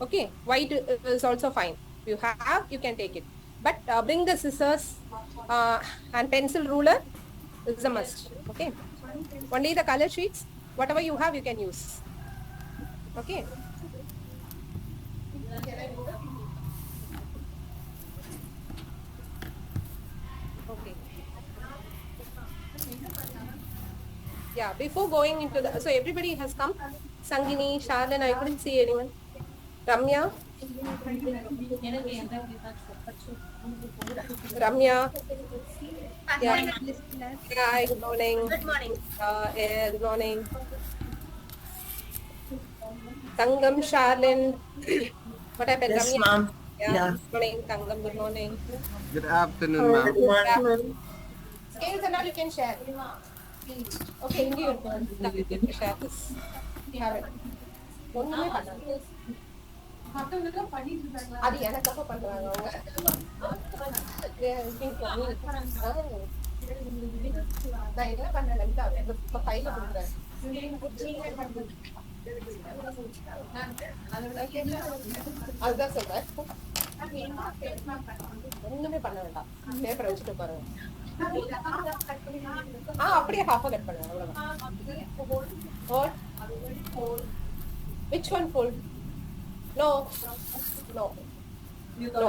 Okay, white is also fine. If you have, you can take it. But bring the scissors and pencil ruler is a must. Okay. Only the color sheets, whatever you have, you can use. Okay. Can I go? Okay. Yeah, before going into the, so everybody has come. Sangini, Sharlan, I couldn't see anyone. Ramya, Ramya, yeah, hi, good morning. Good morning. Yeah, good morning. Tangam, Sharlan, what happened? Yes, Ramya, ma'am. yeah, Yeah. good morning. Tangam, good morning. Good afternoon, Good ma'am. Yeah, afternoon. scales and all you can share. Okay, Ingi, you can share this. You have it. ஒண்ணுமே பண்ணாது. அது எனக்காக பண்றாங்க அவங்க. They are looking for me. நான் என்ன பண்ணேன் லலிதா, இப்ப கையில கொடுக்குறேன். அதுதான் சொல்றேன். ஒண்ணுமே பண்ண வேண்டாம். பேப்பரை வச்சுட்டு பாருங்க. அப்படியே half கட் பண்ணுங்க அவ்வளவுதான். Hold. Which one fold? No. No. No.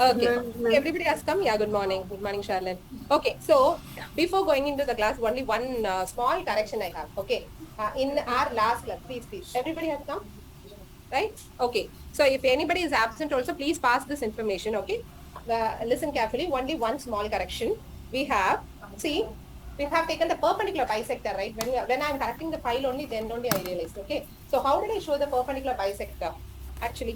Okay. Everybody has come? Yeah, good morning. Good morning, Charlotte. Okay, so before going into the class, only one small correction I have. Okay. In our last class, please. Everybody has come? Right? Okay. So if anybody is absent also, please pass this information. Okay. Listen carefully. Only one small correction. We have, see, we have taken the perpendicular bisector, right? When I'm correcting the file only, then only I realized. Okay. So how did I show the perpendicular bisector? Actually,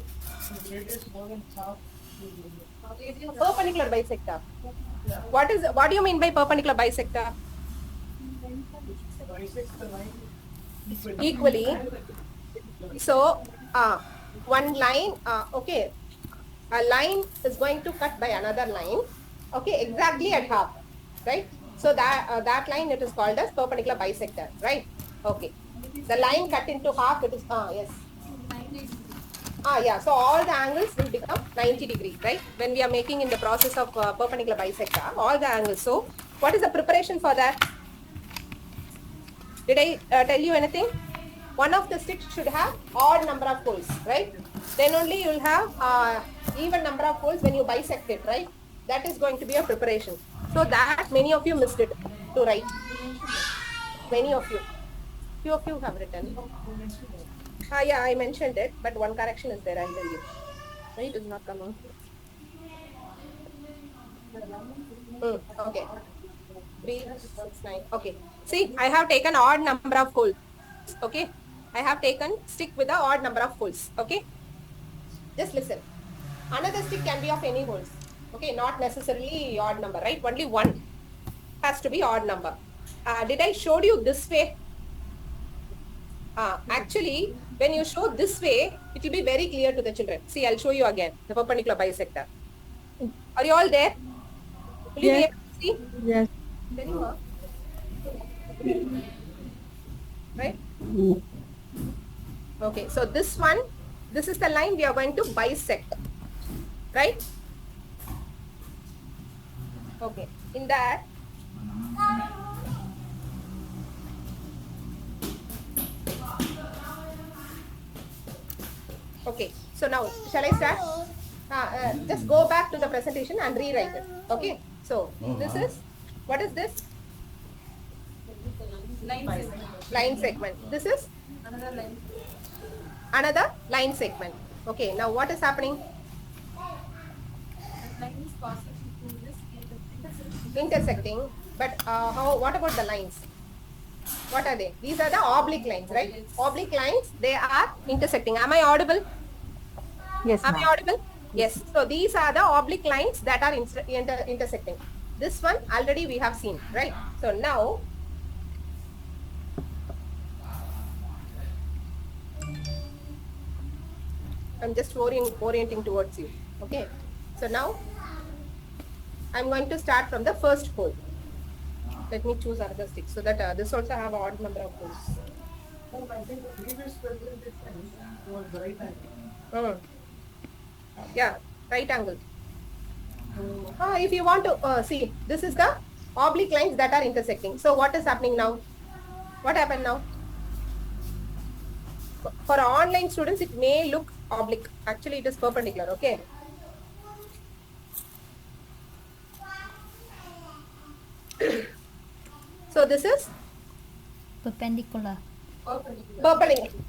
perpendicular bisector. What do you mean by perpendicular bisector? Equally. So one line, okay, a line is going to cut by another line, okay, exactly at half, right? So that line, it is called as perpendicular bisector, right? Okay, the line cut into half, it is yes, yeah, so all the angles will become 90 degree, right? When we are making in the process of perpendicular bisector, all the angles. So what is the preparation for that? Did I tell you anything? One of the sticks should have odd number of holes, right? Then only you will have even number of holes when you bisect it, right? That is going to be a preparation. So that many of you missed it to write. Many of you. Few of you have written. Yeah, I mentioned it, but one correction is there, I'll tell you. Why it is not coming? Okay. 3, 6, 9. Okay. See, I have taken odd number of holes. Okay. I have taken stick with the odd number of holes. Okay. Just listen. Another stick can be of any holes. Okay. Not necessarily odd number, right? Only one has to be odd number. Did I show you this way? Actually, when you show this way, it will be very clear to the children. See, I'll show you again the perpendicular bisector. Are you all there? Will you be able to see? Yes. Right? Okay, so this one, this is the line we are going to bisect, right? Okay, in that, okay, so now shall I start? Just go back to the presentation and rewrite it. Okay, so this is, what is this? Line segment. This is another line segment. Okay, now what is happening? Intersecting, but what about the lines? What are they? These are the oblique lines, right? Oblique lines, they are intersecting. Am I audible? Yes, Am I audible? Yes. So these are the oblique lines that are intersecting. This one already we have seen, right? So now, I'm just orienting towards you. Okay. So now, I'm going to start from the first hole. Let me choose another stick so that this also have odd number of holes. Yeah, right angle. If you want to see, this is the oblique lines that are intersecting. So what is happening now? What happened now? For online students, it may look oblique. Actually, it is perpendicular. Okay. So this is Perpendicular.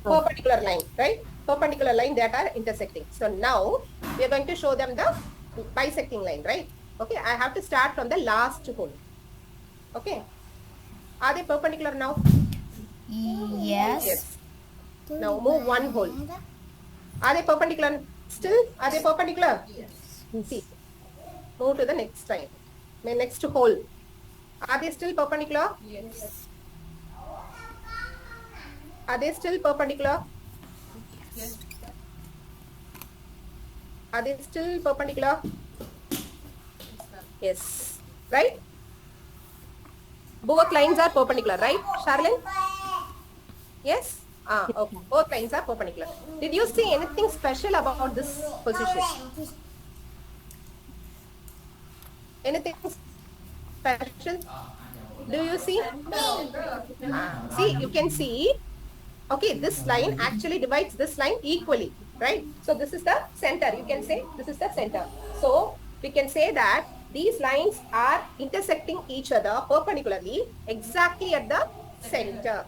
perpendicular line, right? Perpendicular line that are intersecting. So now we are going to show them the bisecting line, right? Okay, I have to start from the last hole. Okay. Are they perpendicular now? Yes. Now move one hole. Are they perpendicular still? Are they perpendicular? Yes. See, move to the next line. My next hole. Are they still perpendicular? Yes. Are they still perpendicular? Yes. Are they still perpendicular? Yes. Right? Both lines are perpendicular, right, Charlene? Yes? Okay. Both lines are perpendicular. Did you see anything special about this position? Anything special? Do you see? See, you can see, okay, this line actually divides this line equally, right? So this is the center. You can say this is the center. So we can say that these lines are intersecting each other perpendicularly exactly at the center.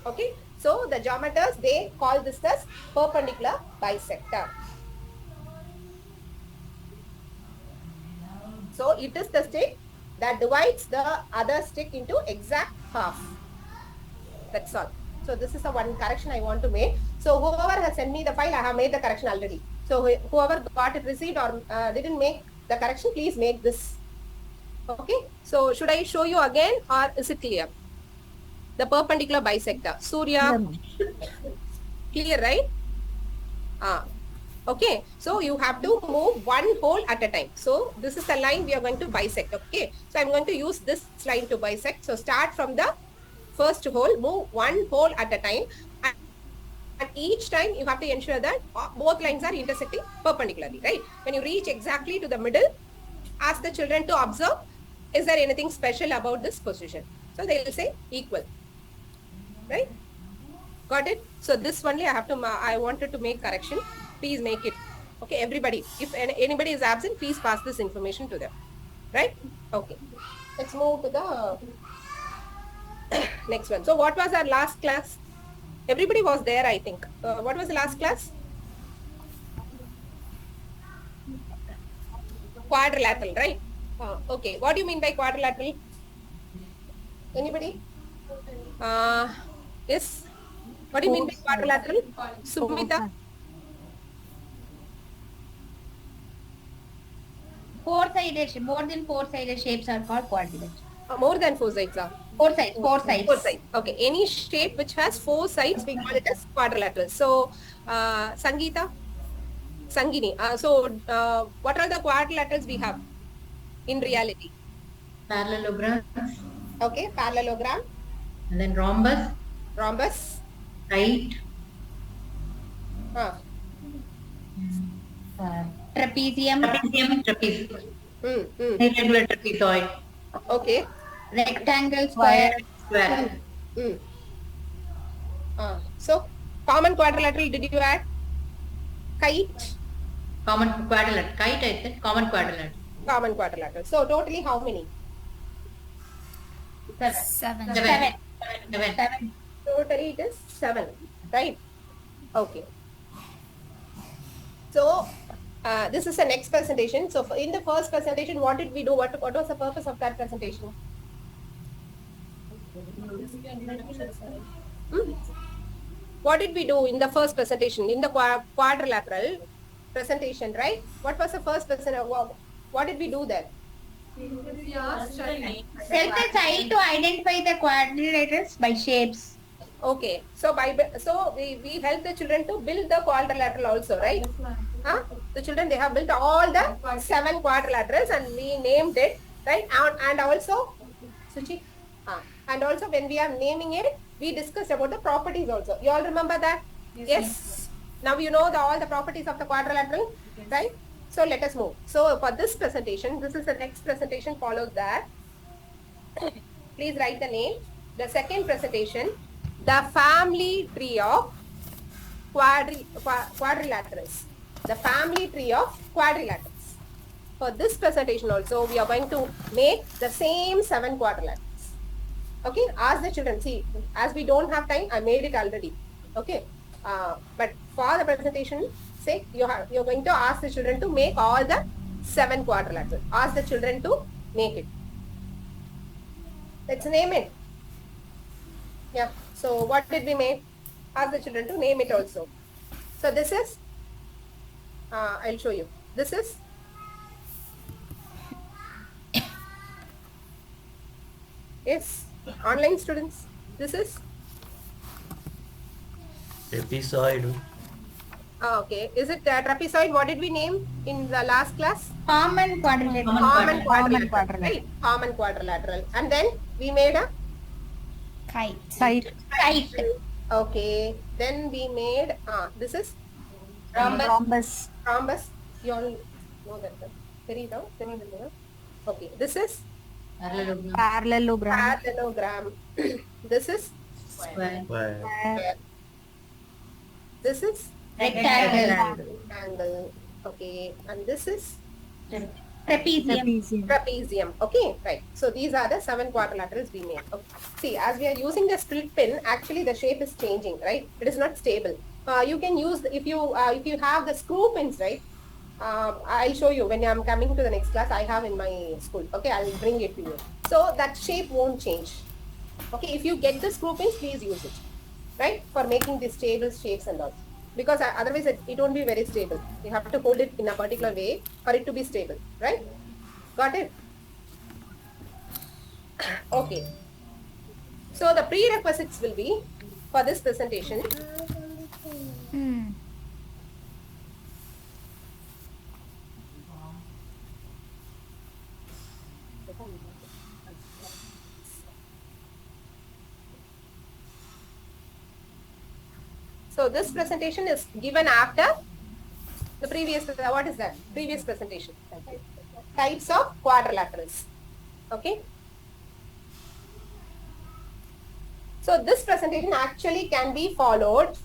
Okay, so the geometers, they call this as perpendicular bisector. So it is the stick that divides the other stick into exact half. That's all. So this is the one correction I want to make. So whoever has sent me the file, I have made the correction already. So whoever got it received or didn't make the correction, please make this. Okay. So should I show you again or is it clear? The perpendicular bisector. Surya. Clear, right? Okay. So you have to move one hole at a time. So this is the line we are going to bisect. Okay. So I'm going to use this line to bisect. So start from the first hole, move one hole at a time. And each time you have to ensure that both lines are intersecting perpendicularly, right? When you reach exactly to the middle, ask the children to observe, is there anything special about this position? So they will say equal, right? Got it? So this only I wanted to make correction. Please make it. Okay, everybody. If anybody is absent, please pass this information to them. Right? Okay. Let's move to the next one. So what was our last class? Everybody was there, I think. What was the last class? Quadrilateral, right? Okay. What do you mean by quadrilateral? Anybody? Yes. What do you mean by quadrilateral? Sumita? Four-sided, more than four-sided shapes are called quadrilateral. More than four sides. Four sides. Four sides. Okay. Any shape which has four sides, we call it as quadrilateral. So, Sangeeta? Sangini. What are the quadrilaterals we have in reality? Parallelogram. Okay. Parallelogram. And then rhombus. Rhombus. Right. Trapezium. Trapeze. Irregular trapezoid. Okay. Rectangle, square. Square. So, common quadrilateral, did you add? Kite? Common quadrilateral. Kite, I said. Common quadrilateral. Common quadrilateral. So, totally how many? Seven. Totally it is 7, right? Okay. So, this is the next presentation. So, in the first presentation, what did we do? What was the purpose of that presentation? What did we do in the first presentation? In the quadrilateral presentation, right? What was the first presentation? What did we do there? Help the child to identify the quadrilaterals by shapes. Okay. So, we help the children to build the quadrilateral also, right? The children, they have built all the 7 quadrilaterals and we named it, right? And also, Suchi, and also when we are naming it, we discussed about the properties also. You all remember that? Yes. Now you know all the properties of the quadrilateral, right? So let us move. So for this presentation, this is the next presentation follows that. Please write the name. The second presentation, the family tree of quadrilaterals. The family tree of quadrilaterals. For this presentation also, we are going to make the same 7 quadrilaterals. Okay, ask the children. See, as we don't have time, I made it already. Okay, but for the presentation sake, you're going to ask the children to make all the 7 quadrilaterals. Ask the children to make it. Let's name it. Yeah. So what did we make? Ask the children to name it also. So this is. I'll show you. This is. Yes. Online students. This is. Trapezoid. Okay. Is it trapezoid? What did we name in the last class? Common quadrilateral. Common quadrilateral. Right. Common quadrilateral. And then we made a Kite. Kite. okay. Then we made this is Rhombus. rhombus. You all know that. Very now. Okay. This is Parallelogram. Parallelogram. parallelogram. This is Square. Square. this is Rectangle. rectangle. Okay. And this is Trapezium. trapezium. Okay, right. So these are the 7 quadrilaterals we made. Okay. See, as we are using the split pin, actually the shape is changing, right? It is not stable. You can use if you have the screw pins, right? I'll show you when I'm coming to the next class. I have in my school. Okay, I'll bring it to you. So that shape won't change. Okay, if you get the screw pins, please use it, right? For making these stable shapes and all. Because otherwise it won't be very stable. You have to hold it in a particular way for it to be stable, right? Got it? Okay. So the prerequisites will be for this presentation. So this presentation is given after the previous, what is that? Previous presentation. Types of quadrilaterals. Okay. So this presentation actually can be followed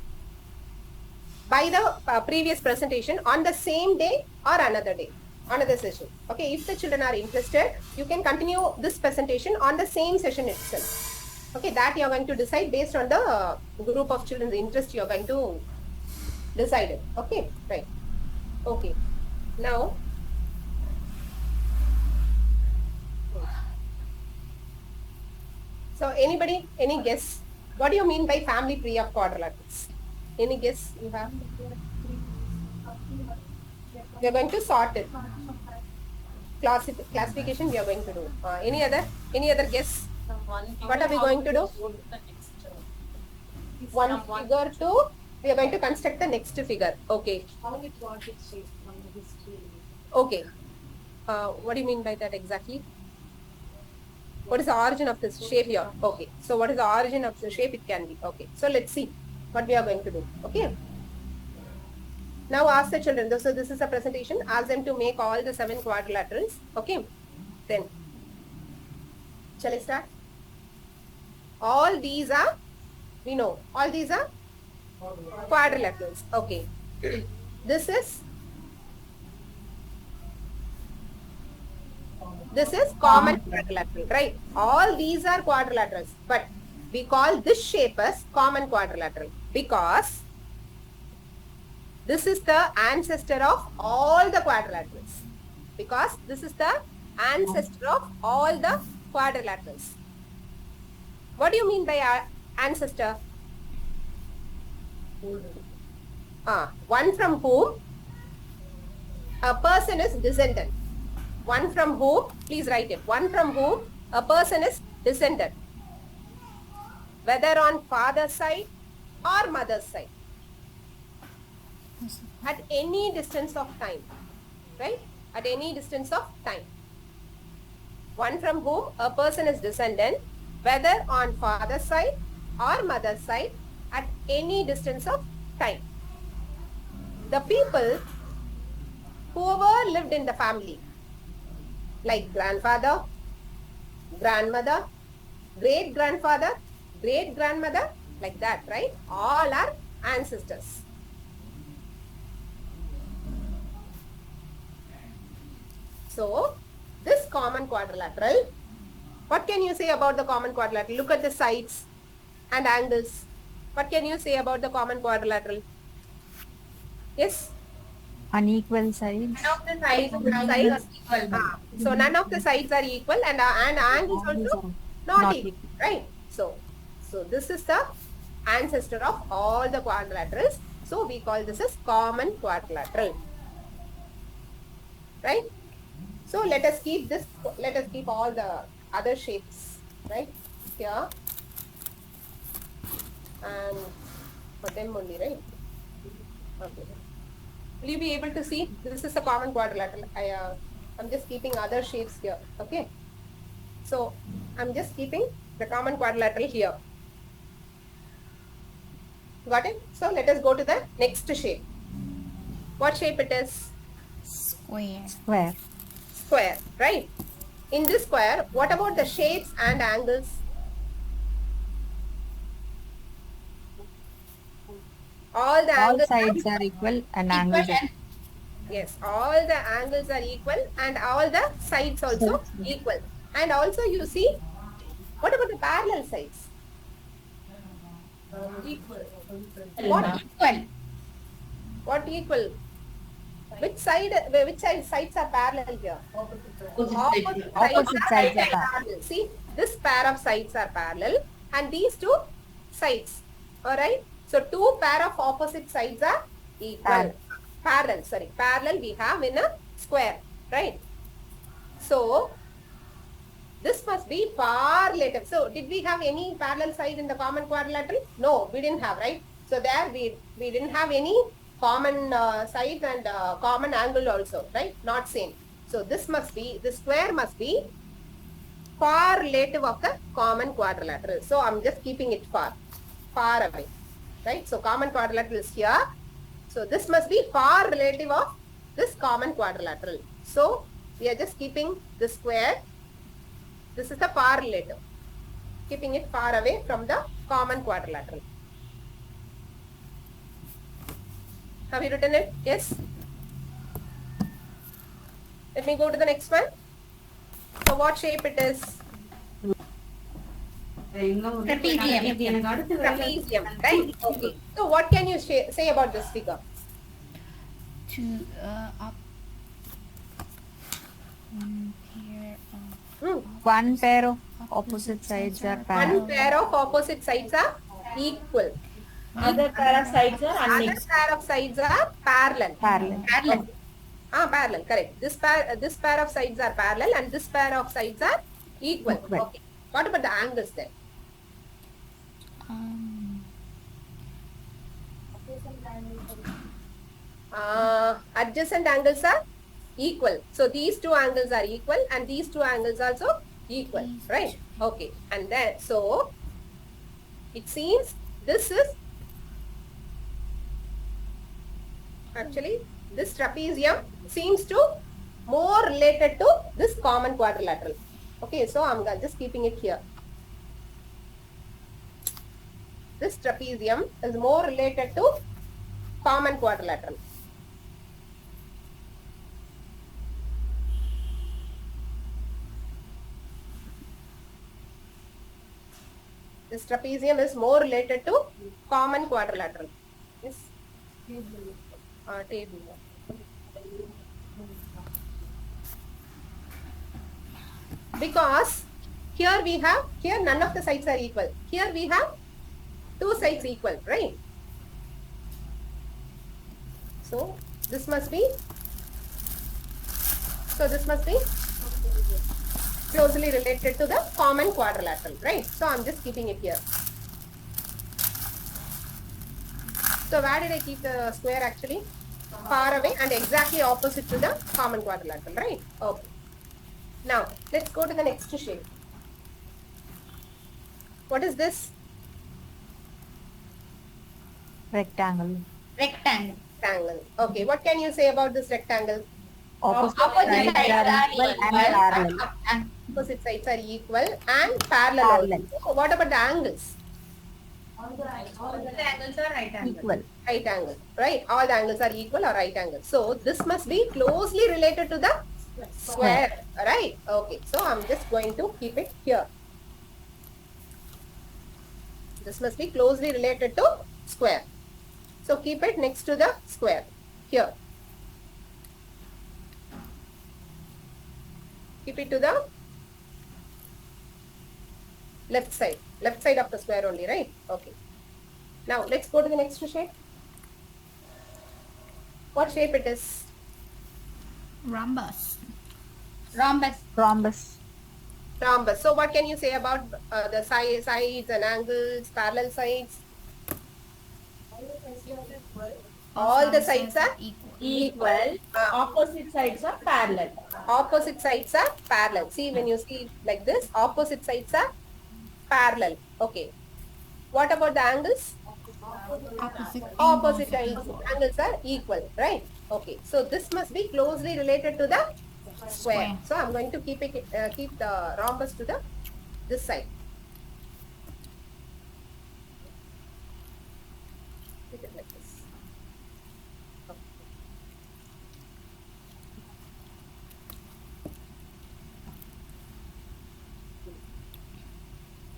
by the previous presentation on the same day or another day, another session. Okay. If the children are interested, you can continue this presentation on the same session itself. Okay, that you are going to decide based on the group of children's interest you are going to decide it. Okay, right. Okay. Now, so anybody, any guess? What do you mean by family tree of quadrilaterals? Any guess you have? We are going to sort it. Classification we are going to do. Any other guess? What are we going to do? One figure to, we are going to construct the next figure. Okay. Okay. What do you mean by that exactly? What is the origin of this shape here? Okay. So what is the origin of the shape? It can be. Okay. So let's see what we are going to do. Okay. Now ask the children. So this is a presentation. Ask them to make all the 7 quadrilaterals. Okay. Then, shall I start? All these are, we know, all these are quadrilaterals. Okay. This is common quadrilateral, right? All these are quadrilaterals, but we call this shape as common quadrilateral because this is the ancestor of all the quadrilaterals. Because this is the ancestor of all the quadrilaterals. What do you mean by ancestor? One from whom a person is descended. One from whom, please write it. One from whom a person is descended. Whether on father's side or mother's side. At any distance of time. Right? At any distance of time. One from whom a person is descended, whether on father's side or mother's side at any distance of time. The people whoever lived in the family, like grandfather, grandmother, great grandfather, great grandmother, like that, right? All are ancestors. So, this common quadrilateral, what can you say about the common quadrilateral? Look at the sides and angles. What can you say about the common quadrilateral? Yes? Unequal sides. None of the sides Unequal are sides. equal. So none of the sides are equal and angles also not equal, right? So this is the ancestor of all the quadrilaterals. So we call this as common quadrilateral, right? So let us keep all the other shapes, right? Here and for them only, right? Okay. Will you be able to see? This is a common quadrilateral. I'm just keeping other shapes here. Okay. So I'm just keeping the common quadrilateral here. Got it? So let us go to the next shape. What shape it is? Square. Square, right? In this square, what about the shapes and angles? All the All angles sides are equal and angles are yes, all the angles are equal and all the sides also equal. And also you see, what about the parallel sides? Equal. What Equal. What equal? Which sides are parallel here? opposite sides are Parallel. See, this pair of sides are parallel and these two sides. Alright? So, two pair of opposite sides are equal. Parallel we have in a square. Right? So, this must be far later. So, did we have any parallel side in the common quadrilateral? No, we didn't have, right? So, there we didn't have any common side and common angle also, right? Not same. So, this square must be far relative of the common quadrilateral. So, I'm just keeping it far away, right? So, common quadrilateral is here. So, this must be far relative of this common quadrilateral. So, we are just keeping the square. This is the far relative, keeping it far away from the common quadrilateral. Have you written it? Yes. Let me go to the next one. So what shape it is? Trapezium. Trapezium, right? Okay. So what can you say about this figure? up. Hmm. One pair of opposite sides are parallel. One pair of opposite sides are equal. Other pair of sides are Other unequal. pair of sides are parallel. Parallel. Okay. Parallel, correct. This pair of sides are parallel and this pair of sides are equal. Equal. Okay. What about the angles then? Adjacent angles are equal. So these two angles are equal and these two angles also equal, right? Okay. And then, so it seems this is actually this trapezium seems to more related to this common quadrilateral. Okay, so I'm just keeping it here. This trapezium is more related to common quadrilateral. This trapezium is more related to common quadrilateral. Yes. Table. Because here none of the sides are equal. Here we have two sides equal, right? So this must be closely related to the common quadrilateral, right? So I'm just keeping it here. So where did I keep the square actually? Far away and exactly opposite to the common quadrilateral, right? Okay. Now let's go to the next shape. What is this? Rectangle. Rectangle. Rectangle. Okay, what can you say about this rectangle? Opposite Opposite sides are equal and parallel. And Opposite sides are equal and parallel Parallel. also. What about the angles? All the angles are right angle. Equal. Right angle, right? All the angles are equal or right angle. So this must be closely related to the square, right? Okay, so I'm just going to keep it here. This must be closely related to square. So keep it next to the square here. Keep it to the left side of the square only, right? Okay. Now let's go to the next shape. What shape it is? rhombus. Rhombus. Rhombus. So what can you say about the sides and angles, parallel sides? All the sides are Equal. Opposite sides are parallel. opposite sides are parallel. See, when you see like this, opposite sides are parallel. Okay. What about the angles? Opposite angles are equal, right? Okay. So this must be closely related to the square. So I'm going to keep the rhombus to the this side. Keep it like this. Okay.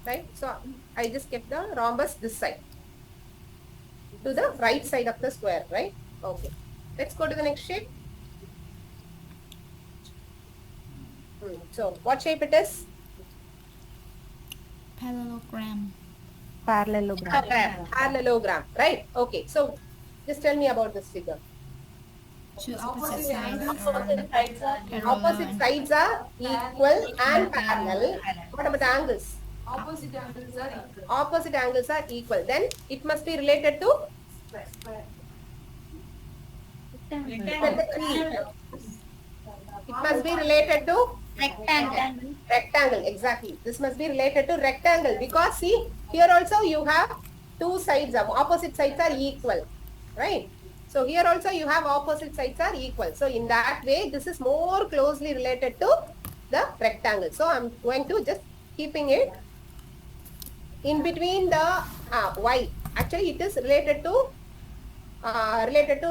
Right? So I just kept the rhombus this side to the right side of the square, right? Okay. Let's go to the next shape. So what shape it is? Parallelogram. Parallelogram, right? Okay. So just tell me about this figure. Opposite sides are Opposite sides are equal and parallel. What about the angles? opposite angles are equal. Opposite angles are equal. Then it must be related to it must be related to Rectangle. rectangle. Exactly. This must be related to rectangle because see here also you have two sides of opposite sides are equal, right? So here also you have opposite sides are equal. So in that way this is more closely related to the rectangle. So I'm going to just keeping it in between the y. Actually it is related to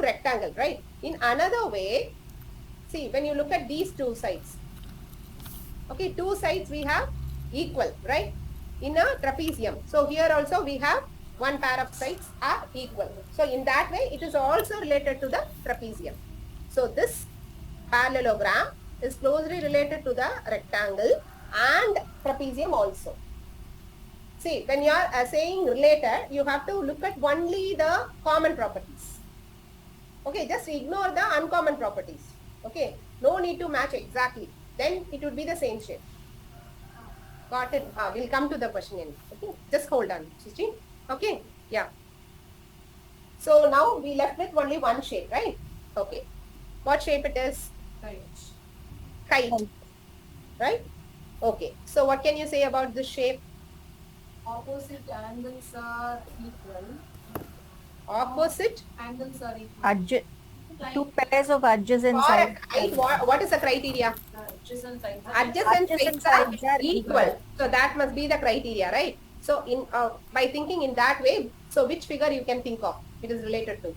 rectangle, right? In another way, see when you look at these two sides, okay, two sides we have equal, right? In a trapezium. So here also we have one pair of sides are equal. So in that way it is also related to the trapezium. So this parallelogram is closely related to the rectangle and trapezium also. See, when you are saying related, you have to look at only the common properties. Okay, just ignore the uncommon properties. Okay, no need to match exactly. Then it would be the same shape. Got it? We'll come to the question in. Okay, just hold on, Suchi. Okay, yeah. So now we left with only one shape, right? Okay. What shape it is? Kite. Right? Okay. So what can you say about this shape? Opposite angles are equal. Opposite Angles are equal. Two pairs of adjacent for a sides. kite, what is the criteria? Adjacent sides are Adjacent Adjacent sides sides are are equal. So that must be the criteria, right? So in by thinking in that way, so which figure you can think of? It is related to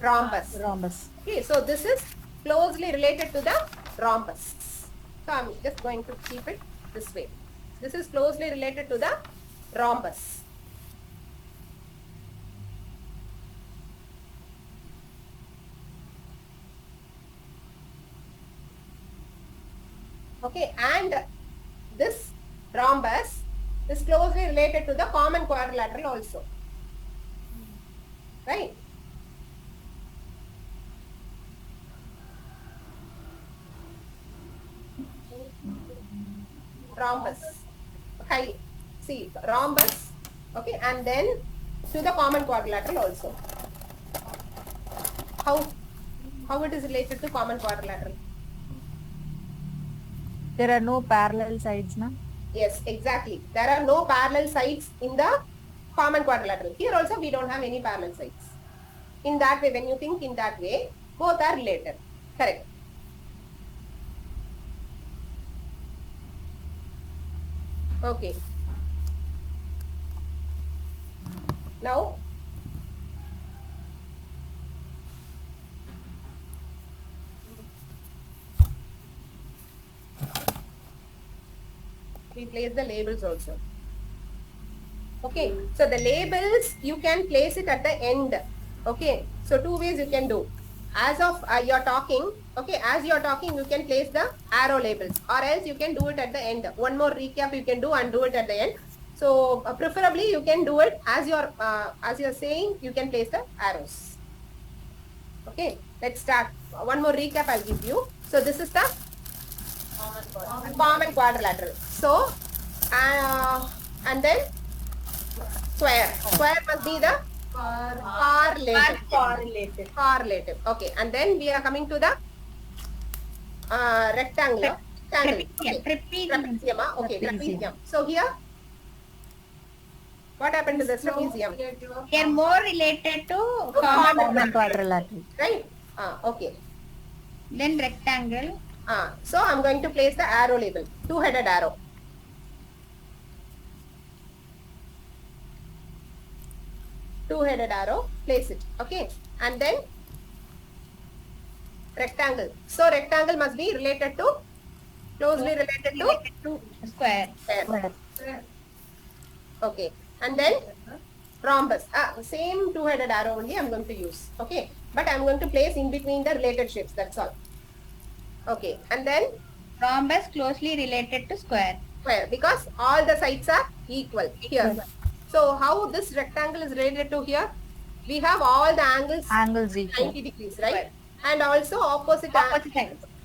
rhombus. Rhombus. Okay, so this is closely related to the rhombus. So I'm just going to keep it this way. This is closely related to the rhombus. Okay, and this rhombus is closely related to the common quadrilateral also. Right? Rhombus. Okay, see, rhombus, okay, and then to the common quadrilateral also. How it is related to common quadrilateral? There are no parallel sides, na? Yes, exactly. There are no parallel sides in the common quadrilateral. Here also we don't have any parallel sides. In that way, when you think in that way, both are related. Correct. Okay. Now, we place the labels also. Okay, so the labels, you can place it at the end. Okay, so two ways you can do. As of you're talking, okay, as you're talking, you can place the arrow labels, or else you can do it at the end. One more recap you can do and do it at the end. So preferably you can do it as you're saying, you can place the arrows. Okay, let's start. One more recap I'll give you. So this is the common quadrilateral. So, and then square. Square must be the correlative. Correlative. Okay, and then we are coming to the rectangular. Rectangle. Okay. Trapezium. Okay, trapezium. So here, what happened to the trapezium? They are more related to Common quadrilateral. Right? Okay. then rectangle. So I'm going to place the arrow label, two-headed arrow. Two-headed arrow, place it. Okay. And then rectangle. So rectangle must be related to, closely related to Square. square. Okay. And then rhombus. Same two-headed arrow only I'm going to use. Okay. But I'm going to place in between the related shapes. That's all. Okay. And then Rhombus closely related to square. square, because all the sides are equal here. So how this rectangle is related to here? We have all the angles Angles equal. 90 degrees, right? And also opposite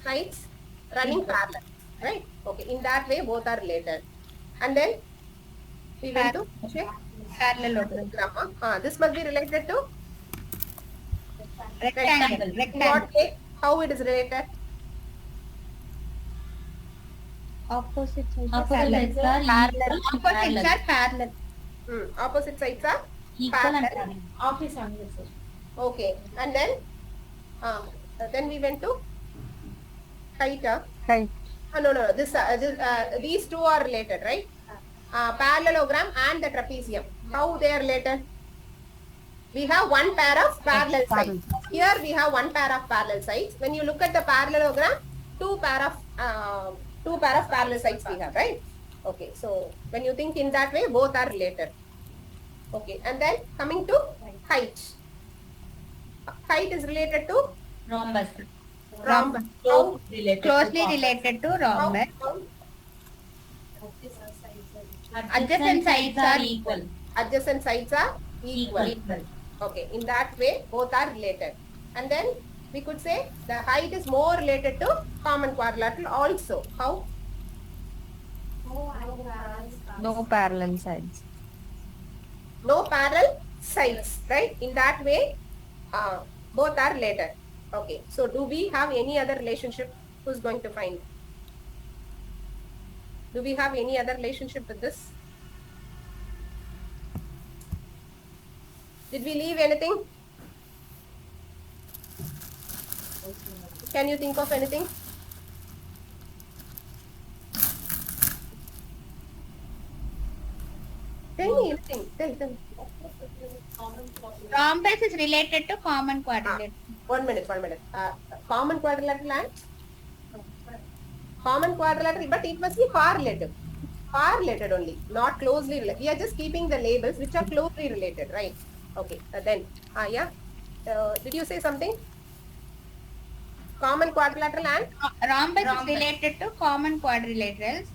sides running parallel, right? Okay, in that way both are related. And then we went to Parallelogram. this must be related to Rectangle. what way? How it is related? Opposite sides Opposite are sides parallel. are Opposite are parallel. Opposite sides are parallel. Office angles. Okay, and then we went to height. Right. No. These two are related, right? Parallelogram and the trapezium. How they are related? We have one pair of parallel sides. Here we have one pair of parallel sides. When you look at the parallelogram, two pair of parallel sides we have, right? Okay, so when you think in that way, both are related. Okay, and then coming to height. Height is related to Rhombus. rhombus. Closely related to rhombus. Adjacent sides are equal. Adjacent sides are equal. Okay, in that way, both are related. And then we could say the height is more related to common quadrilateral also. How? No parallel sides. No parallel sides, right? In that way, both are related. Okay, so do we have any other relationship? Who's going to find? Do we have any other relationship with this? Did we leave anything? Can you think of anything? Tell me anything. Tell. Rhombus is related to common quadrilateral. 1 minute. Common quadrilateral and common quadrilateral, but it must be correlative. Correlated only, not closely related. We are just keeping the labels which are closely related, right? Okay, then, yeah. Did you say something? Common quadrilateral and Rhombus is related to common quadrilaterals.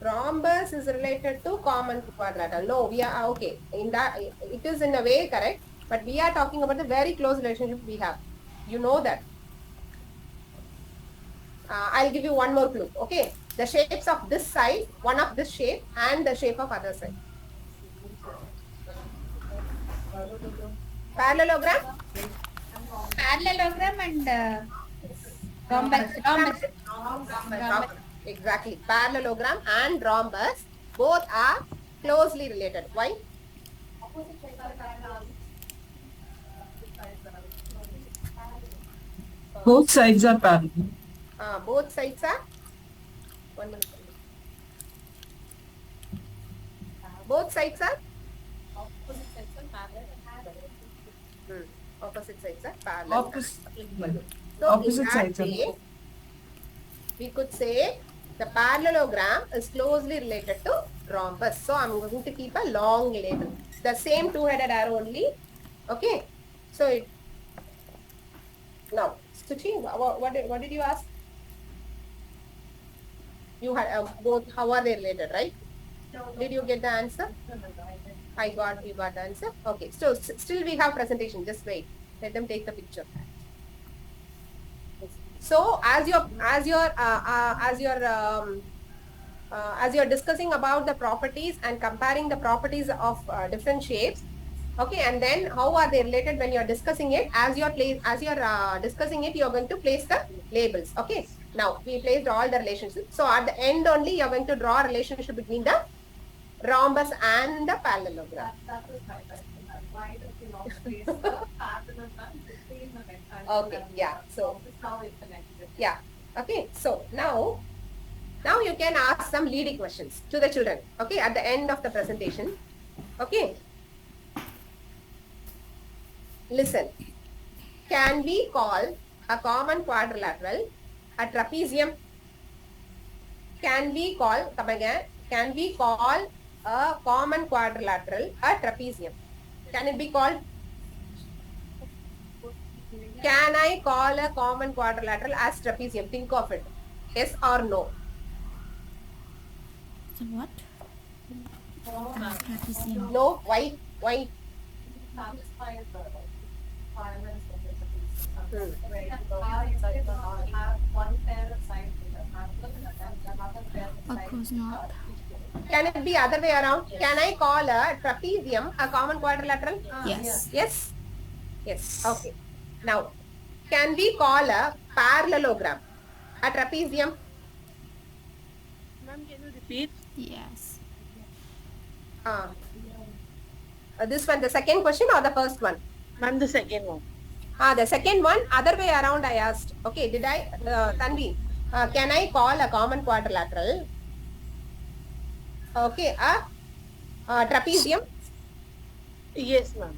rhombus is related to common quadrilateral. No, we are okay. In that, it is in a way correct, but we are talking about the very close relationship we have. You know that. I'll give you one more clue. Okay, the shapes of this side, one of this shape, and the shape of other side. Parallelogram. Parallelogram and rhombus. Rhombus. Exactly. Parallelogram and rhombus both are closely related. Why? Both sides are parallel. Both sides are, one minute. Both sides are opposite sides are parallel. Opposite sides are parallel. So in Opposite that sides are. way, we could say the parallelogram is closely related to rhombus. So I'm going to keep a long label. The same two-headed arrow only. Okay. So it, now, Suchi, what did you ask? You had both. How are they related, right? Did you get the answer? You got the answer. Okay. So still we have presentation. Just wait. Let them take the picture. So as you're discussing about the properties and comparing the properties of different shapes, okay, and then how are they related when you're discussing it? As you're discussing it, you're going to place the labels. Okay. Now we placed all the relationships. So at the end only, you're going to draw a relationship between the rhombus and the parallelogram. That was my question. Why does you not place the parallelogram between the rectangle? Okay, yeah. So how it connected. Yeah. Okay. So now you can ask some leading questions to the children. Okay, at the end of the presentation. Okay. Listen. Can we call a common quadrilateral a trapezium? Can we call, come again, can we call a common quadrilateral a trapezium? Can it be called? Can I call a common quadrilateral as trapezium? Think of it. Yes or no? So what? Trapezium. No. Why? Why? Of course not. Can it be other way around? Can I call a trapezium a common quadrilateral? Yes. Yes? Yes. Okay. Now, can we call a parallelogram a trapezium? Ma'am, can you repeat? Yes. This one, the second question or the first one? Ma'am, the second one. The second one, other way around I asked. Okay, did I, Tanvi, can I call a common quadrilateral? Okay, a trapezium? Yes, ma'am.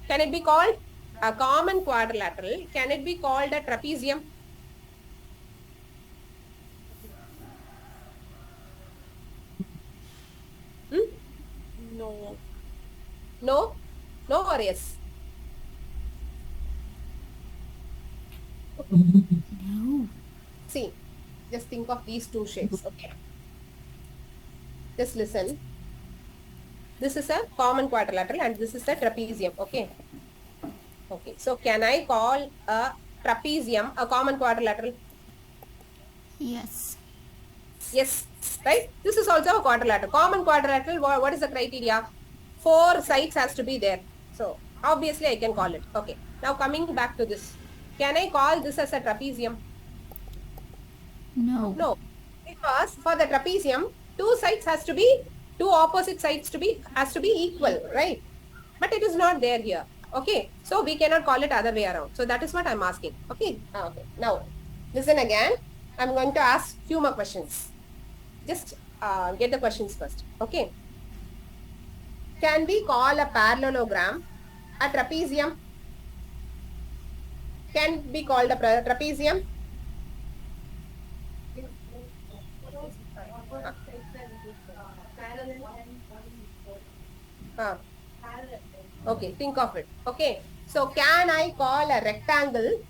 Can it be called a common quadrilateral? Can it be called a trapezium? No. No? No or yes? No. See, just think of these two shapes, okay? Just listen. This is a common quadrilateral and this is a trapezium, okay? Okay, so can I call a trapezium a common quadrilateral? Yes. Yes, right? This is also a quadrilateral. Common quadrilateral, what is the criteria? 4 sides has to be there. So, obviously I can call it. Okay, now coming back to this. Can I call this as a trapezium? No. No, because for the trapezium, two opposite sides has to be equal, right? But it is not there here. Okay, so we cannot call it other way around. So that is what I'm asking. Okay, okay. Now, listen again. I'm going to ask few more questions. Just get the questions first. Okay. Can we call a parallelogram a trapezium? Can be called a trapezium? Okay, think of it. Okay, so can I call a rectangle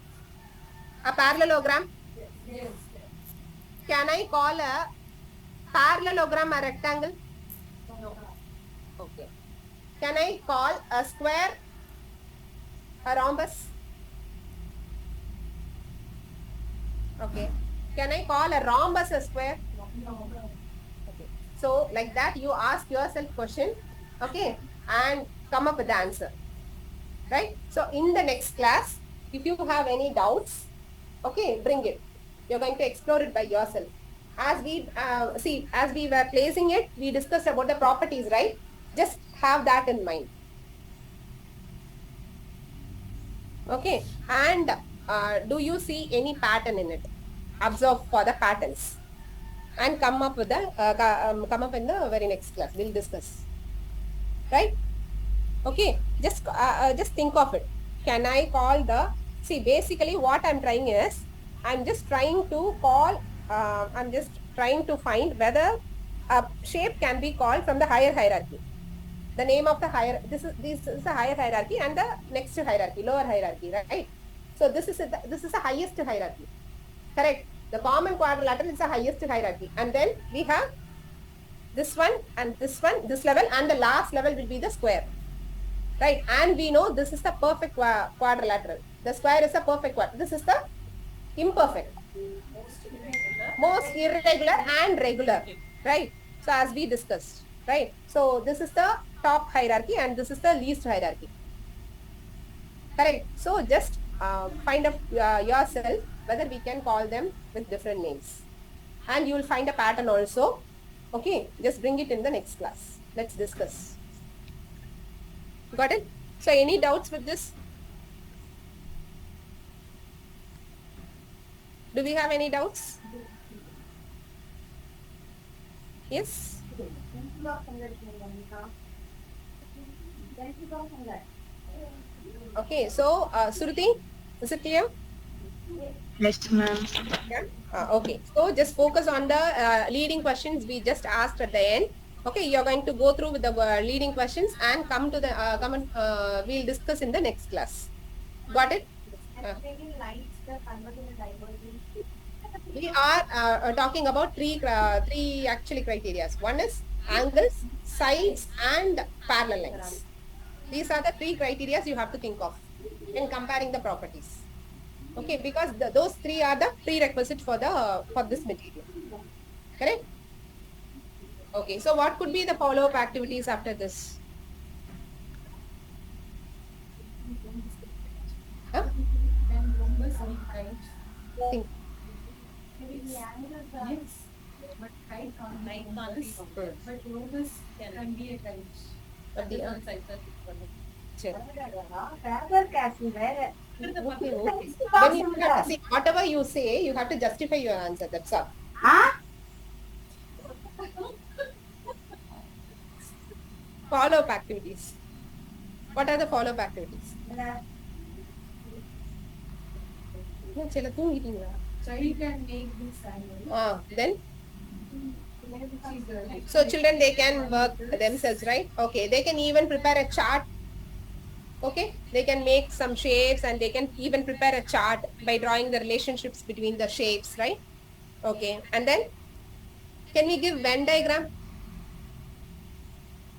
a parallelogram? Yes. Can I call a parallelogram a rectangle? No. Okay. Can I call a square a rhombus? Okay. Can I call a rhombus a square? No. Okay. So like that you ask yourself question, okay, and come up with the answer. Right? So in the next class, if you have any doubts, okay, bring it. You're going to explore it by yourself. As we as we were placing it, we discussed about the properties, right? Just have that in mind. Okay, and do you see any pattern in it? Observe for the patterns and come up with the come up in the very next class. We'll discuss. Right? Okay. Just think of it. Can I call the see basically what I'm trying is I'm just trying to call I'm just trying to find whether a shape can be called from the higher hierarchy. The name of the higher this is the higher hierarchy and the next hierarchy, lower hierarchy, right? So this is the highest hierarchy. Correct. The common quadrilateral is the highest hierarchy. And then we have this one and this one, this level, and the last level will be the square. Right. And we know this is the perfect quadrilateral. The square is the perfect quad. This is the imperfect. Most irregular and regular. Right. So as we discussed. Right. So this is the top hierarchy and this is the least hierarchy. Correct. So just find out yourself whether we can call them with different names. And you will find a pattern also. Okay. Just bring it in the next class. Let's discuss. Got it? So any doubts with this? Do we have any doubts? Yes? Okay, so Suruti, is it clear? Yes, ma'am. Yeah. Okay, so just focus on the leading questions we just asked at the end. Okay, you're going to go through with the leading questions and come to the we'll discuss in the next class. Got it? We are talking about three actually criteria. One is angles, sides, and parallel lines. These are the three criteria you have to think of in comparing the properties. Okay, because those three are the prerequisite for this material. Correct? Okay, so what could be the follow-up activities after this? Huh? Think. But the sure. Okay, okay. Then you have to see whatever you say, you have to justify your answer. That's all. Follow-up activities. What are the follow-up activities? No, chala தூங்கிட்டீங்களா? Then? So children, they can work themselves, right? Okay, they can even prepare a chart. Okay, they can make some shapes and they can even prepare a chart by drawing the relationships between the shapes, right? Okay, and then can we give Venn diagram?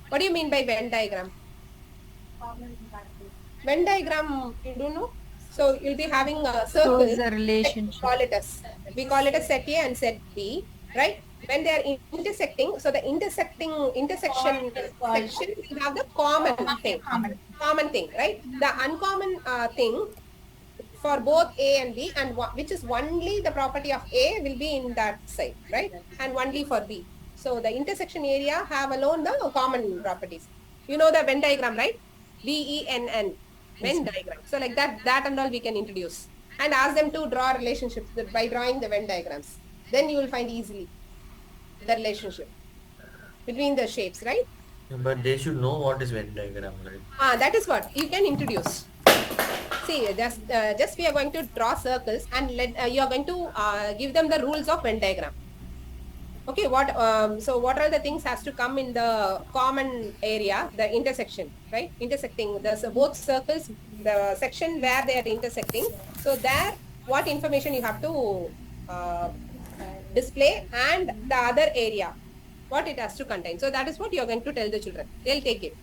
What do you mean by Venn diagram? Venn diagram, you don't know? So you'll be having a circle. Shows the relationship. We call it a set A and set B, right? When they are intersecting, so the intersection section, you have the common thing, right? The uncommon thing for both A and B, and which is only the property of A will be in that side, right? And only for B. So the intersection area have alone the common properties. You know the Venn diagram, right? VENN, Venn diagram. So like that and all we can introduce and ask them to draw relationships by drawing the Venn diagrams. Then you will find easily the relationship between the shapes, right? But they should know what is Venn diagram, right? That is what you can introduce. See, just we are going to draw circles and you are going to give them the rules of Venn diagram. Okay, so what are the things has to come in the common area, the intersection, right? Intersecting both circles, the section where they are intersecting. So there, what information you have to display and the other area, what it has to contain. So that is what you are going to tell the children. They'll take it.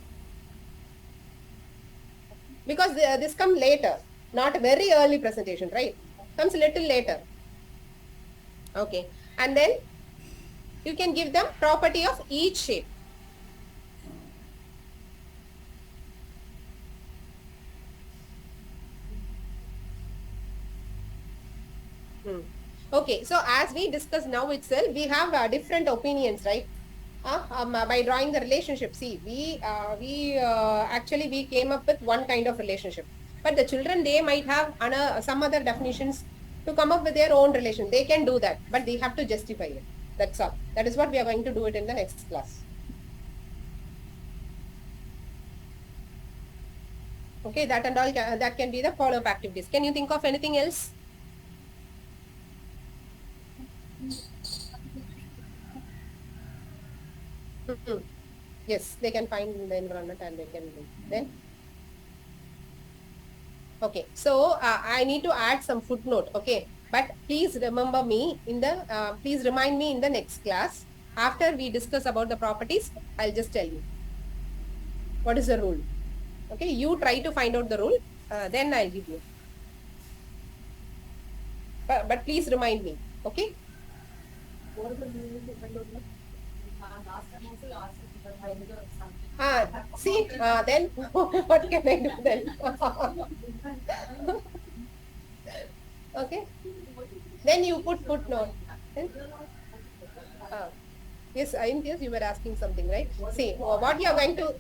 Because this comes later, not a very early presentation, right? Comes a little later. Okay, and then you can give them property of each shape. Okay, so as we discussed now itself, we have different opinions, right? By drawing the relationship, see, we actually came up with one kind of relationship. But the children, they might have some other definitions to come up with their own relation. They can do that, but they have to justify it. That's all. That is what we are going to do it in the next class. Okay, that and all, that can be the follow-up activities. Can you think of anything else? Yes, they can find in the environment and they can do. Then, okay, so I need to add some footnote. Okay, but please remember me in the, please remind me in the next class. After we discuss about the properties, I'll just tell you what is the rule. Okay, you try to find out the rule, then I'll give you. But please remind me. Okay. See, then what can I do then? Okay. Then you put footnote. Yes, yes, you were asking something, right? See, what you are going to,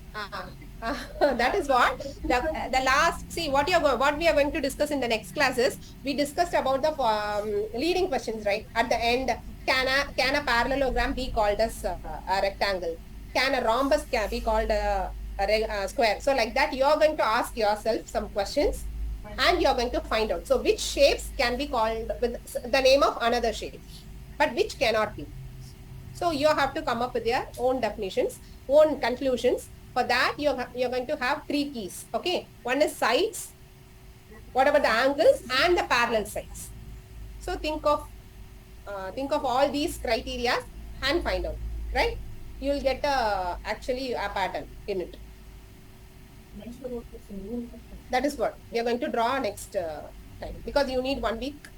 that is what, the last, see, what we are going to discuss in the next class is, we discussed about the leading questions, right? At the end, can a parallelogram be called as a rectangle? Can a rhombus be called a square? So like that, you are going to ask yourself some questions and you are going to find out. So which shapes can be called with the name of another shape, but which cannot be? So you have to come up with your own definitions, own conclusions. For that, you're going to have 3 keys. Okay, one is sides, what about the angles, and the parallel sides. So think of all these criteria and find out, right? You will get actually a pattern in it. That is what we are going to draw next time, because you need 1 week.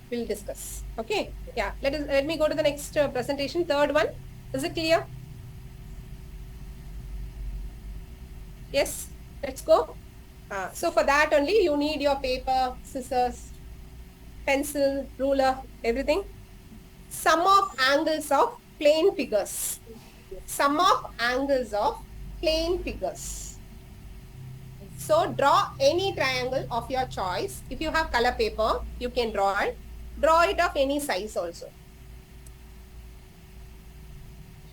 We'll discuss. Okay. Yeah. Let me go to the next presentation. Third one. Is it clear? Yes. Let's go. So for that only you need your paper, scissors, pencil, ruler, everything. Sum of angles of plane figures. Sum of angles of plane figures. So draw any triangle of your choice. If you have color paper, you can draw it. Draw it of any size also.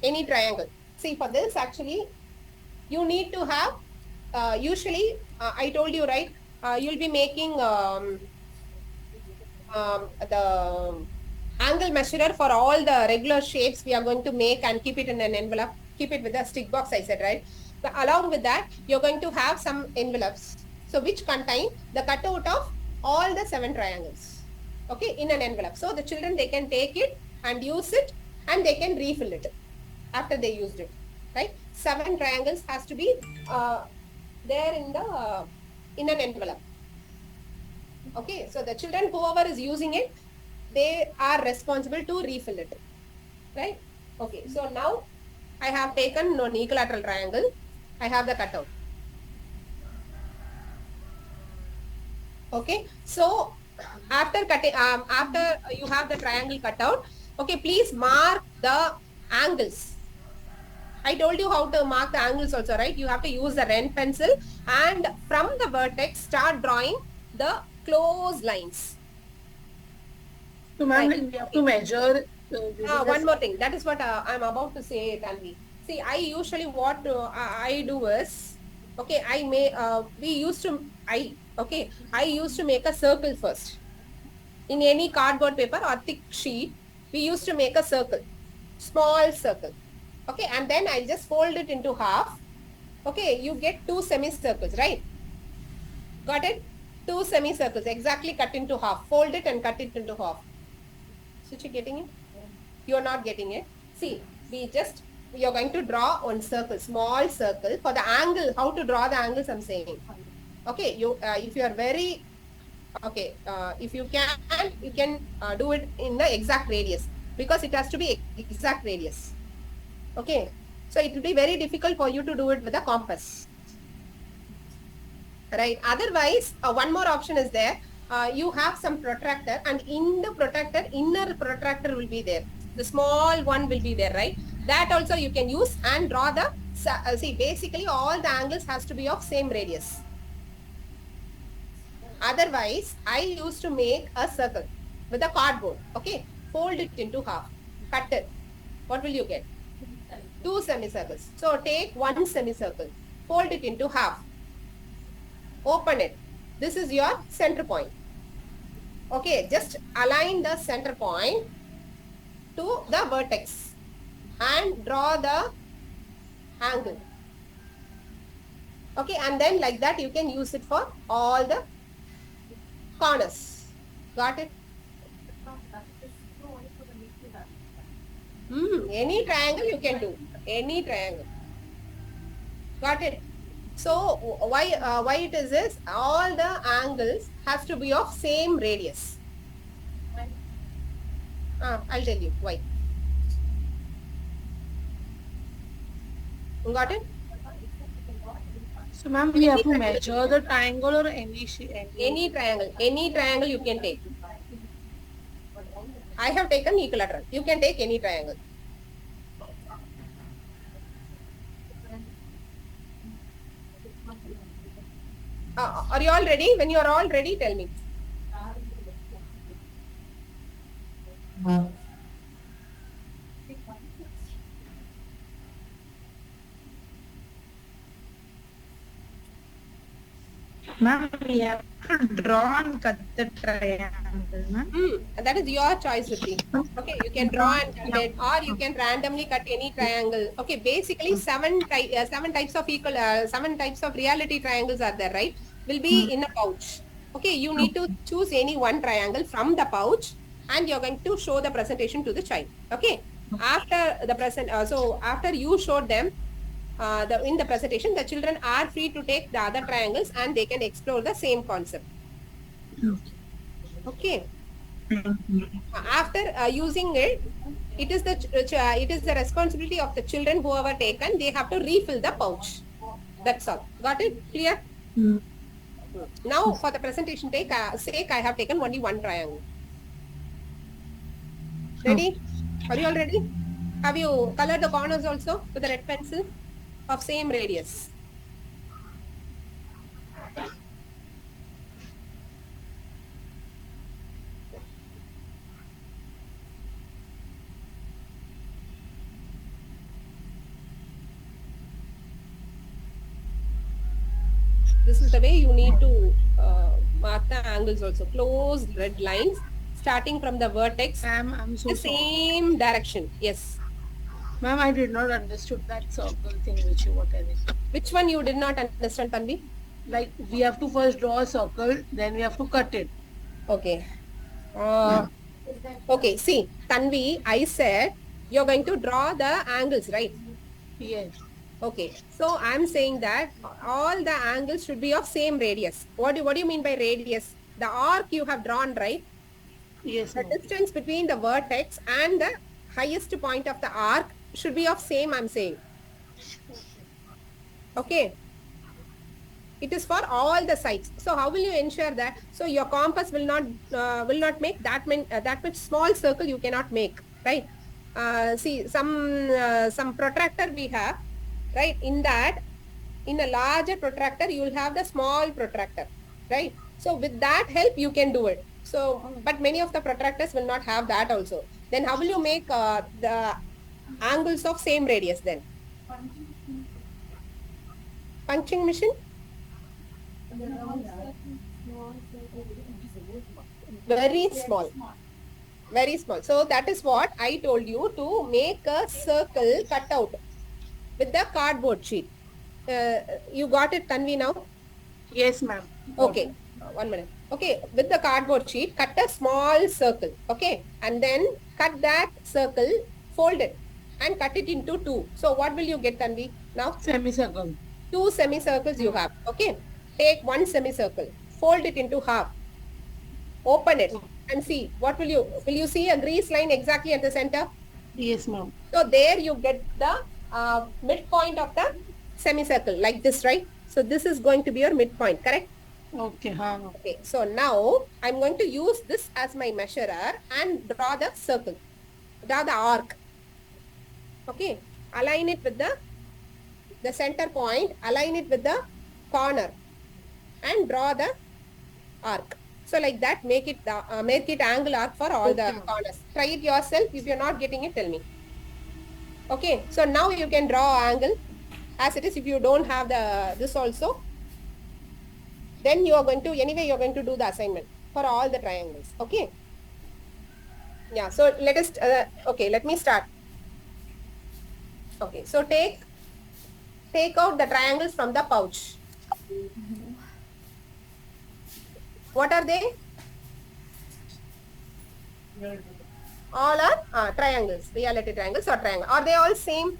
Any triangle. See, for this actually, you need to have, usually, I told you, right, you'll be making the angle measurer for all the regular shapes we are going to make and keep it in an envelope. Keep it with a stick box, I said, right? But along with that, you're going to have some envelopes. So which contain the cutout of all the 7 triangles. Okay, in an envelope. So the children, they can take it and use it and they can refill it after they used it, right? 7 triangles has to be there in an envelope. Okay, so the children, whoever is using it, they are responsible to refill it, right? Okay, so now I have taken an equilateral triangle. I have the cutout. Okay, so after cutting, after you have the triangle cut out, okay, please mark the angles. I told you how to mark the angles also, right? You have to use the pen pencil and from the vertex start drawing the close lines. So ma'am, we have to measure. One more thing. That is what I'm about to say, Tanvi. See, I usually what I do is, okay, I used to make a circle first. In any cardboard paper or thick sheet, we used to make a circle, small circle. Okay, and then I'll just fold it into half. Okay, you get 2 semicircles, right? Got it? 2 semicircles, exactly cut into half. Fold it and cut it into half. So you're getting it? You're not getting it. See, you're going to draw one circle, small circle. For the angle, how to draw the angles I'm saying. Okay, if you are very, okay, if you can do it in the exact radius, because it has to be exact radius. Okay, so it will be very difficult for you to do it with a compass, right? Otherwise, one more option is there. You have some protractor, and in the protractor, inner protractor will be there. The small one will be there, right? That also you can use and draw the, see, basically all the angles has to be of same radius. Otherwise, I used to make a circle with a cardboard. Okay, fold it into half, cut it. What will you get? 2 semicircles. So take 1 semicircle, fold it into half, open it. This is your center point. Okay, just align the center point to the vertex and draw the angle. Okay, and then like that you can use it for all the corners. Got it? Any triangle you can do. Any triangle. Got it? So why it is this? All the angles has to be of same radius. I'll tell you why. Got it? So, ma'am, we have to measure the triangle or any Any triangle you can take. I have taken equilateral. You can take any triangle. Are you all ready? When you are all ready, tell me. Ma'am, we have to draw and cut the triangle, ma'am. That is your choice, Ruti. Okay, you can draw and cut it, or you can randomly cut any triangle. Okay, basically seven types of reality triangles are there, right? Will be in a pouch. Okay, you need to choose any one triangle from the pouch, and you're going to show the presentation to the child. Okay, after the after you showed them in the presentation, the children are free to take the other triangles and they can explore the same concept. Okay. After using it, it is the responsibility of the children who have taken. They have to refill the pouch. That's all. Got it? Clear? Now, for the presentation sake, I have taken only one triangle. Ready? Are you all ready? Have you colored the corners also with a red pencil of same radius? This is the way you need to mark the angles also. Close red lines starting from the vertex. Ma'am, I'm so the same direction. Yes. Ma'am, I did not understood that circle thing which you were telling. Which one you did not understand, Tanvi? Like, we have to first draw a circle, then we have to cut it. Okay. Okay, see, Tanvi, I said you're going to draw the angles, right? Yes. Okay, so I'm saying that all the angles should be of same radius. What do you mean by radius? The arc you have drawn, right? Yes, The ma'am. distance between the vertex and the highest point of the arc should be of same, I'm saying. Okay. It is for all the sides. So how will you ensure that? So your compass will not make that much small circle you cannot make, right? See, some protractor we have, right? In a larger protractor, you will have the small protractor, right? So with that help, you can do it. So, but many of the protractors will not have that also. Then how will you make the angles of same radius then? Punching machine? Very small. Very small. So that is what I told you, to make a circle cut out with the cardboard sheet. You got it, Tanvi, now? Yes, ma'am. Okay. 1 minute. Okay. With the cardboard sheet, cut a small circle. Okay. And then cut that circle, fold it and cut it into two. So what will you get, Tanvi, now? Semicircle. 2 semicircles you have. Okay. Take 1 semicircle, fold it into half, open it and see. What will you see a grease line exactly at the center? Yes, ma'am. So there you get the midpoint of the semicircle like this, right? So this is going to be your midpoint, correct? Okay, Okay. So now I'm going to use this as my measurer and draw the circle, draw the arc. Okay. Align it with the center point, align it with the corner and draw the arc. So like that, make it angle arc for all the corners. Try it yourself. If you're not getting it, tell me. Okay, so now you can draw angle as it is. If you don't have this also, then you are going to, anyway, you're going to do the assignment for all the triangles. Okay. Yeah, so let us, okay, let me start. Okay, so take out the triangles from the pouch. What are they? All are triangles, reality triangles or triangle. Are they all same?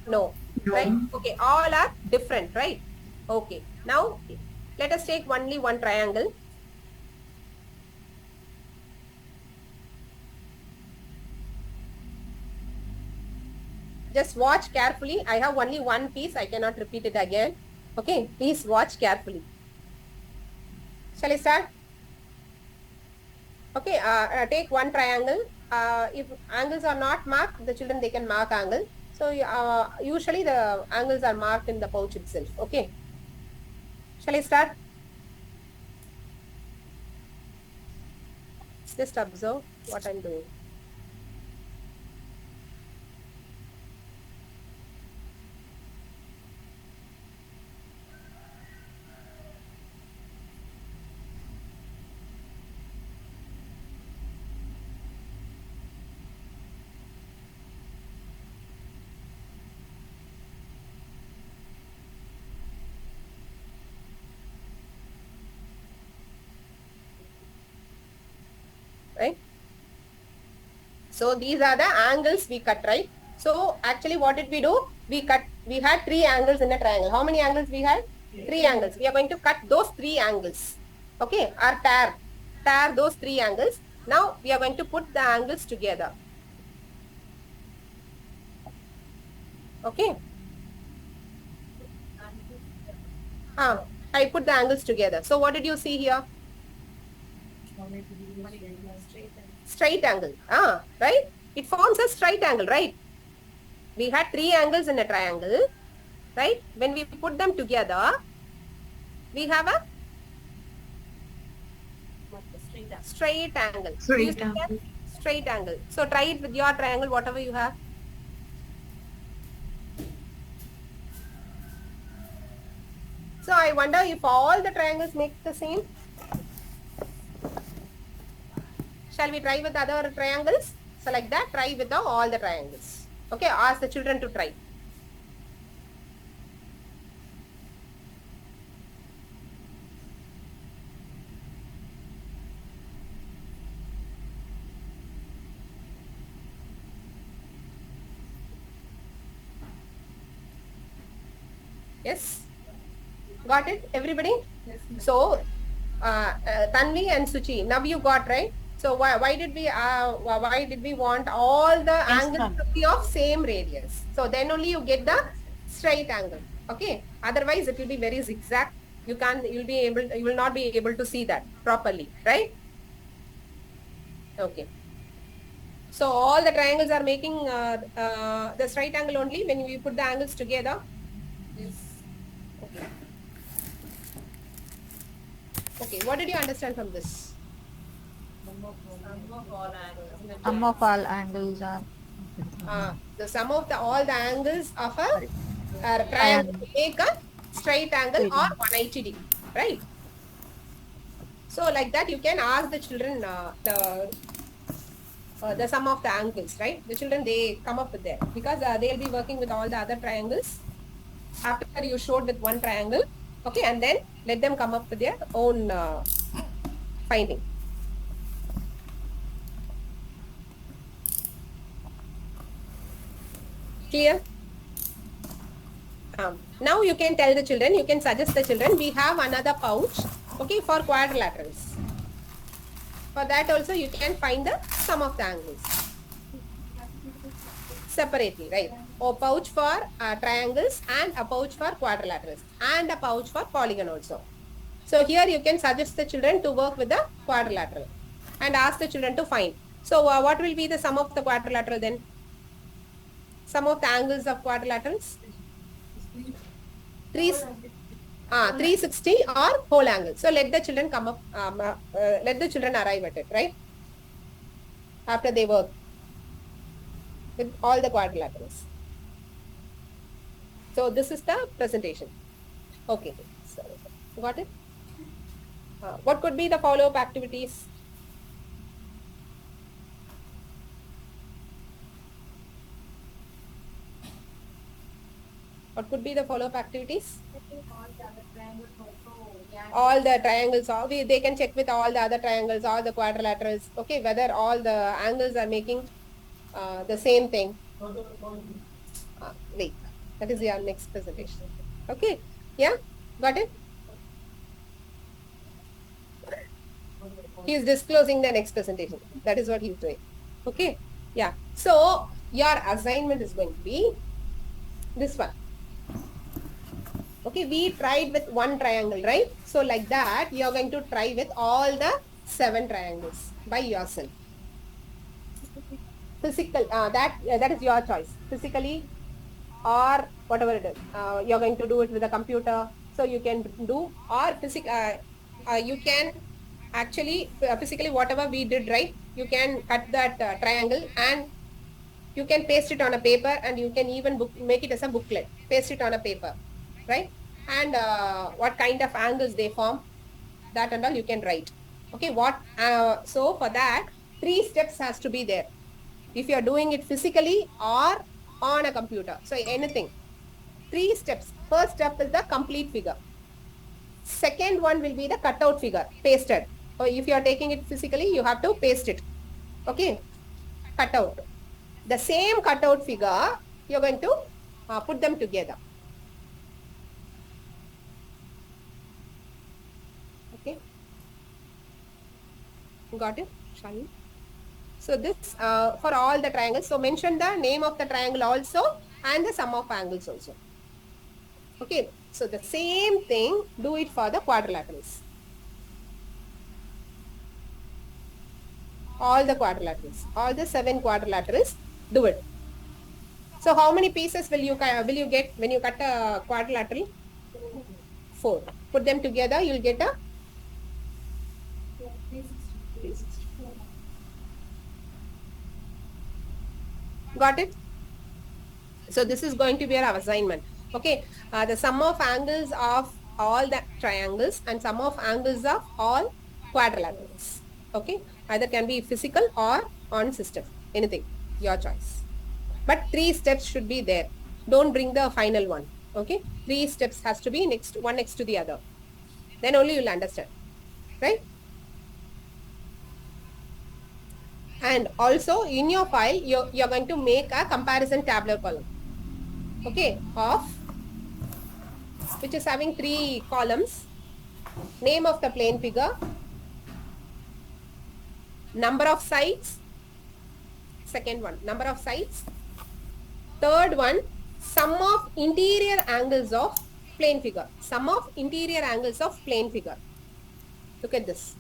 No, right? Okay, all are different, right? Okay, now let us take only one triangle. Just watch carefully. I have only one piece. I cannot repeat it again. Okay, please watch carefully. Shall I start? Okay, take one triangle. If angles are not marked, the children, they can mark angle. So usually the angles are marked in the pouch itself. Okay. Shall I start? Just observe what I'm doing. Right? So these are the angles we cut, right? So actually what did we do? We had 3 angles in a triangle. How many angles we had? 3 angles. We are going to cut those 3 angles. Okay, or tear those 3 angles. Now we are going to put the angles together. Okay. I put the angles together. So what did you see here? Straight angle. Right? It forms a straight angle, right? We had 3 angles in a triangle, right? When we put them together, we have a straight angle. Straight angle. So try it with your triangle, whatever you have. So I wonder if all the triangles make the same. Shall we try with other triangles? So like that, try with all the triangles. Okay, ask the children to try. Yes? Got it, everybody? Yes. So, Tanvi and Suchi, now you got, right? So why did we want all the angles to be of same radius? So then only you get the straight angle. Okay. Otherwise it will be very zigzag. You will not be able to see that properly, right? Okay. So all the triangles are making the straight angle only when we put the angles together. Yes. Okay. Okay. What did you understand from this? Sum of all angles are the sum of all the angles of a triangle make a straight angle or 180 degree, right? So like that you can ask the children the sum of the angles, right? The children, they come up with that because they'll be working with all the other triangles after you showed with one triangle. Okay, and then let them come up with their own finding. Clear? Now you can tell the children, you can suggest the children, we have another pouch, okay, for quadrilaterals. For that also you can find the sum of the angles separately, right? Or pouch for triangles and a pouch for quadrilaterals and a pouch for polygon also. So here you can suggest the children to work with the quadrilateral and ask the children to find. So what will be the sum of the quadrilateral then? Sum of the angles of quadrilaterals? 360 or whole angle. So let the children come up, let the children arrive at it, right? After they work with all the quadrilaterals. So this is the presentation. Okay, so got it? What could be the follow-up activities? What could be the follow-up activities? All the triangles, they can check with all the other triangles, all the quadrilaterals, okay, whether all the angles are making the same thing. Wait, that is your next presentation. Okay, yeah, got it? He is disclosing the next presentation. That is what he is doing. Okay, yeah. So your assignment is going to be this one. Okay, we tried with one triangle, right? So like that, you are going to try with all the 7 triangles by yourself. Physical, that is your choice. Physically or whatever it is. You're going to do it with a computer. So you can do, or you can actually, physically whatever we did, right? You can cut that triangle and you can paste it on a paper, and you can even make it as a booklet. Paste it on a paper, right? And what kind of angles they form, that and all you can write. Okay, so for that 3 steps has to be there. If you are doing it physically or on a computer, so anything. 3 steps. First step is the complete figure. Second one will be the cutout figure, pasted. Or if you are taking it physically, you have to paste it. Okay, cutout. The same cutout figure, you are going to put them together. Okay, got it, Shani? So this for all the triangles. So mention the name of the triangle also and the sum of angles also. Okay, so the same thing, do it for the quadrilaterals. All the quadrilaterals, all the 7 quadrilaterals, do it. So how many pieces will you get when you cut a quadrilateral? 4. Put them together, you will get a 360. Got it? So this is going to be our assignment. Okay, the sum of angles of all the triangles and sum of angles of all quadrilaterals. Okay, either can be physical or on system, anything, your choice. But 3 steps should be there. Don't bring the final one. Okay, 3 steps has to be one next to the other. Then only you'll understand, right? And also in your file, you're going to make a comparison tabular column. Okay, which is having 3 columns. Name of the plane figure, number of sides, second one, number of sides, third one, sum of interior angles of plane figure, sum of interior angles of plane figure. Look at this.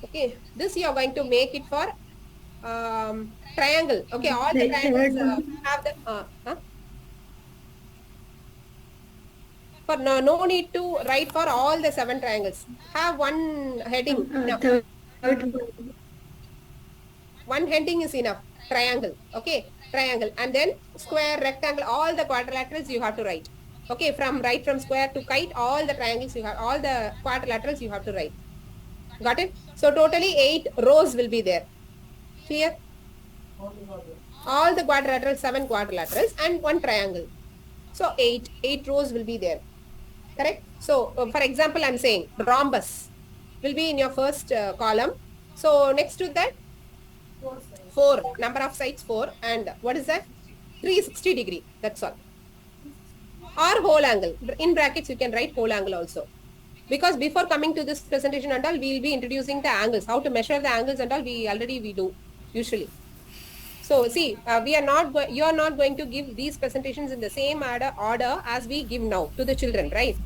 Okay, this you are going to make it for triangle. Okay, all the triangles have the for no need to write for all the 7 triangles. Have one heading. One heading is enough. Triangle. Okay, triangle, and then square, rectangle, all the quadrilaterals you have to write. Okay, right from square to kite, all the triangles you have, all the quadrilaterals you have to write. Got it? So totally 8 rows will be there. Clear? All the quadrilaterals, 7 quadrilaterals and 1 triangle. So 8 rows will be there. Correct? So for example, I'm saying rhombus will be in your first column. So next to that, 4, number of sides 4, and what is that? 360 degree. That's all. Or whole angle. In brackets, you can write whole angle also. Because before coming to this presentation and all, we will be introducing the angles, how to measure the angles and all. We do usually. So see, you are not going to give these presentations in the same order as we give now to the children, right?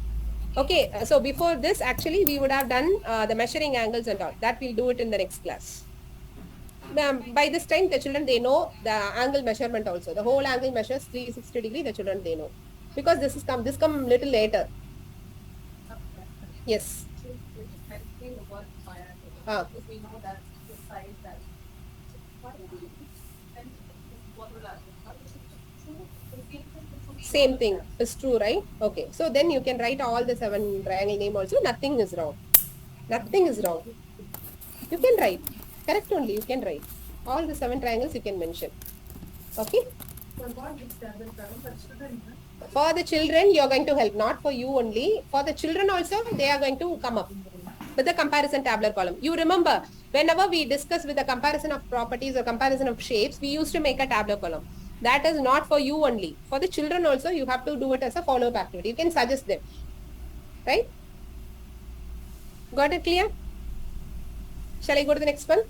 Okay, so before this, actually, we would have done the measuring angles and all. That we'll do it in the next class. by this time, the children, they know the angle measurement also. The whole angle measures 360 degree, the children, they know. Because this come little later. Yes. Same thing is true, right? Okay. So then you can write all the 7 triangle name also. Nothing is wrong. Nothing is wrong. You can write. Correct only. You can write. All the 7 triangles you can mention. Okay? For the children, you are going to help. Not for you only. For the children also, they are going to come up with the comparison tabular column. You remember, whenever we discuss with the comparison of properties or comparison of shapes, we used to make a tabular column. That is not for you only. For the children also, you have to do it as a follow-up activity. You can suggest them. Right? Got it clear? Shall I go to the next one?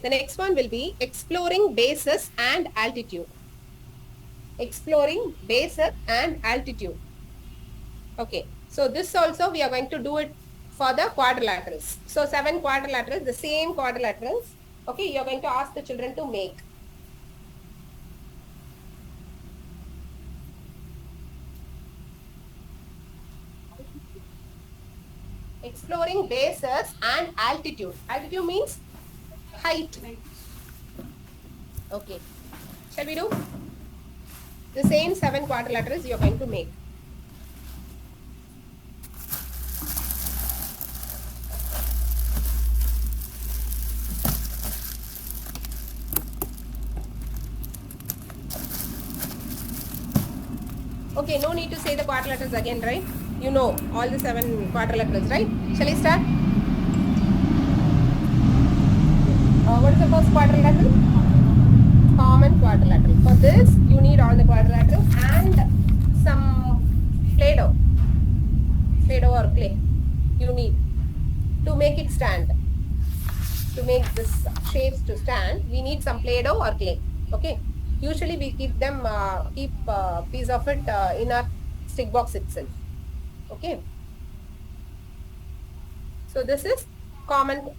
The next one will be exploring bases and altitude. Exploring bases and altitude. Okay. So this also we are going to do it for the quadrilaterals. So 7 quadrilaterals, the same quadrilaterals. Okay. You are going to ask the children to make. Exploring bases and altitude. Altitude means height. Okay. Shall we do? The same 7 quadrilaterals you are going to make. Okay, no need to say the quadrilaterals again, right? You know all the 7 quadrilaterals, right? Shall I start? What is the first quadrilateral? Common quadrilateral. For this, you need all the quadrilaterals and some Play-Doh. Play-Doh or clay. You need to make it stand. To make this shapes to stand, we need some Play-Doh or clay. Okay. Usually we keep them, keep piece of it in our stick box itself. Okay. So this is common